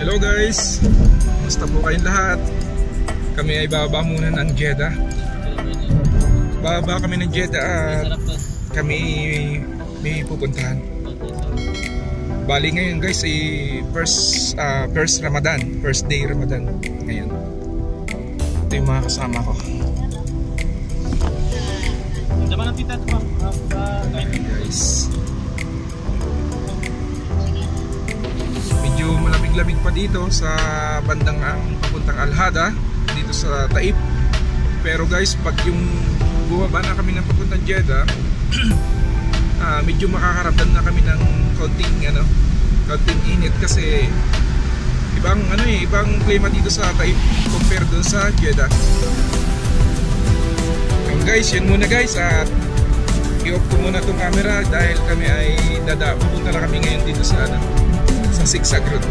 Hello guys, basta po kayong lahat. Kami ay bababa muna ng Jeddah. Bababa kami ng Jeddah at kami may pupuntahan. Bali ngayon guys ay first Ramadan, first day Ramadan ngayon. Ito yung mga kasama ko. Ayan guys, medyo malamig-lamig pa dito sa bandang ang papuntang Al-Hada dito sa Taif. Pero guys, pag yung bumaba na kami ng papuntang Jeddah, medyo makakaramdam na kami ng kaunting init kasi ibang klima dito sa Taif compare doon sa Jeddah. Guys, yun muna guys, at i-off ko muna itong camera dahil kami ay pupunta na kami ngayon dito sa Zigzag Road.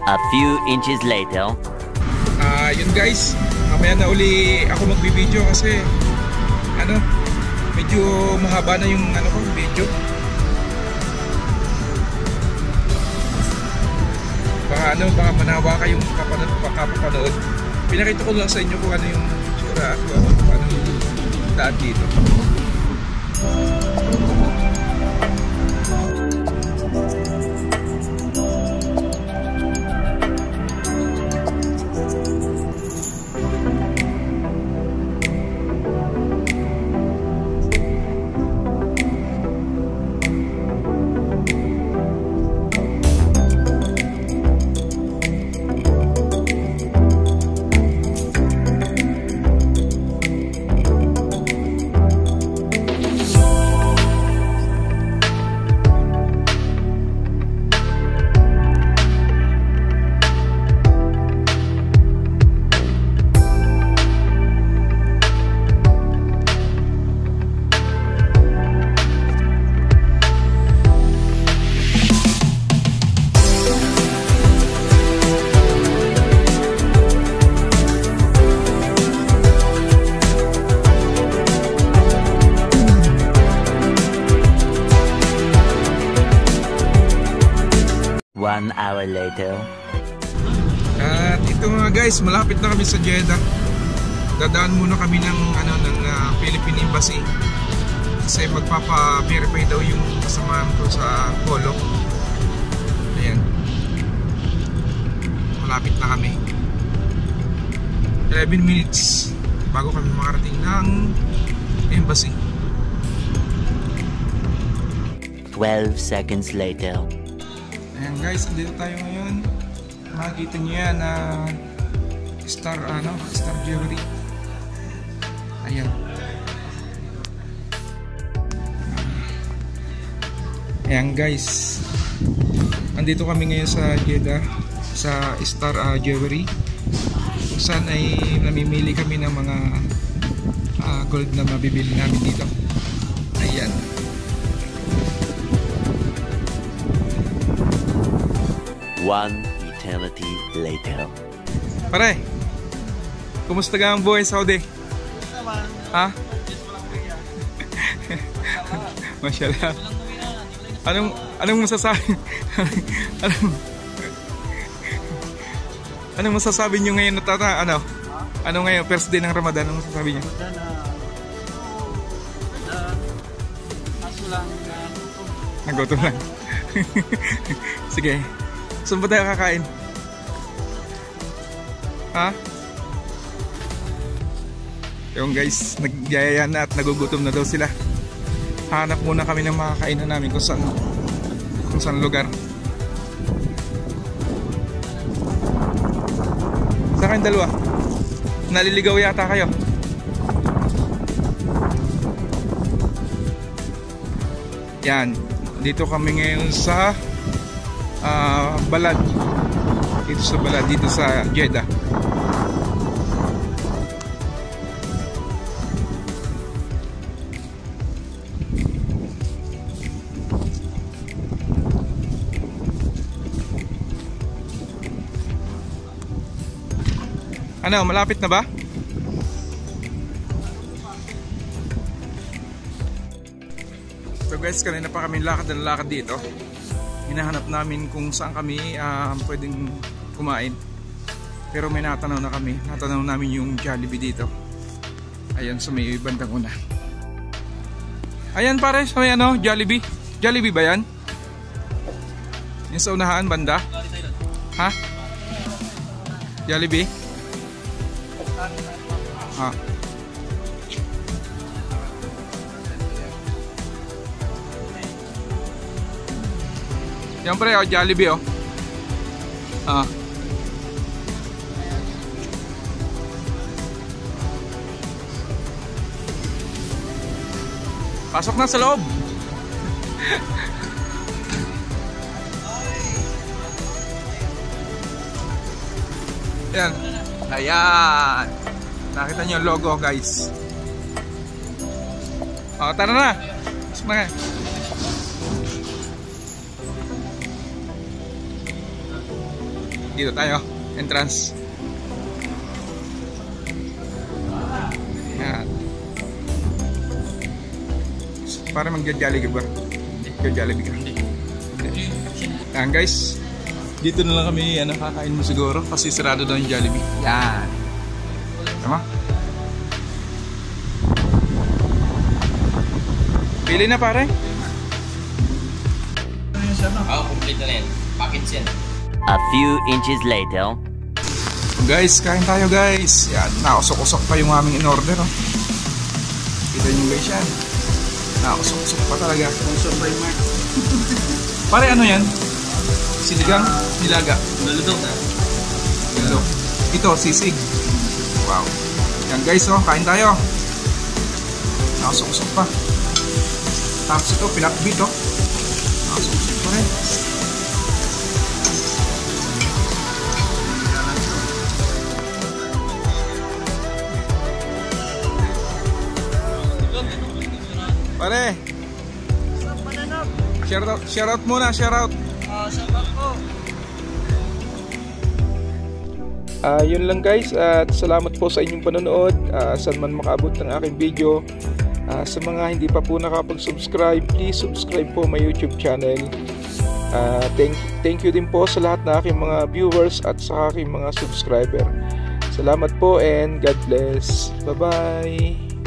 A few inches later. Yun guys, mamaya na uli ako magbibideo kasi medyo mahaba na yung video. Baka manawa kayong kapapanood. Pinakita ko lang sa inyo kung ano yung sura at kung ano yung daan dito. One hour later. At ito mga guys, malapit na kami sa Jeddah. dadaan muna kami ng Philippine Embassy kasi magpapa-verify daw yung kasamahan ko sa Polo. Ayan, malapit na kami. 11 minutes bago kami makarating ng embassy. 12 seconds later. Ayan guys, andito tayo ngayon. Makikita nyo yan na Star Jewelry. Ayan. Ayan guys, andito kami ngayon sa Jeddah, sa Star Jewelry, kung saan ay namimili kami ng mga gold na mabibili namin dito. Ayan. One eternity later. Pare, kumusta ka ang buhay sa Saudi? Ha? Mashallah. Anong masasabi? Anong masasabi niyo ngayon na ano ngayon, first day ng Ramadan, anong masasabi niyo? Nagutom lang. Sige. Saan ba tayo kakain? Ha? Yung guys, nagyayaya na at nagugutom na daw sila. Hanap muna kami ng makakainan namin kung saan lugar. Saan kayong dalawa? Naliligaw yata kayo. Yan, dito kami ngayon sa Balad. Dito sa Balad, dito sa Jeddah. Ano, malapit na ba? So guys, kanina pa kami lakad dito. Hinahanap namin kung saan kami pwedeng kumain. Pero may natanaw na kami. Natanaw namin yung Jollibee dito. Ayan, sa may bandang una. Ayan pare, sa may Jollibee. Jollibee ba yan? Yung sa unahan, banda? Ha? Jollibee? Ha? Yan pre, Jollibee pasok na sa loob. Yan. Ayan. Nakita niyo yung logo guys. Tara na. Semanga. Dito tayo. Entrance. Yan. Para magja-Jollibee ba? Magja-Jollibee ka. Yan guys. Dito na lang kami kakain mo siguro kasi sarado daw yung Jollibee. Yan. Tama? Pili na pare? Complete na yan. Package yan. A few inches later. Guys, kain tayo guys. Yan, nakusok-usok pa yung aming in-order. Kita nyo guys yan. Nakusok-usok pa talaga. Pare ano yan? Sinigang? Nilaga? Naludok na. Naludok. Ito, sisig. Wow. Yan guys, kain tayo. Nakusok-usok pa. Tapos ito, pinakbit Nakusok-usok pa rin. Pare, shoutout muna, shoutout. Shoutout po. Yun lang guys, at salamat po sa inyong panonood. Saan man makaabot ng aking video. Sa mga hindi pa po nakapag-subscribe, please subscribe po my YouTube channel. Thank you din po sa lahat na aking mga viewers at sa aking mga subscriber. Salamat po and God bless. Bye-bye.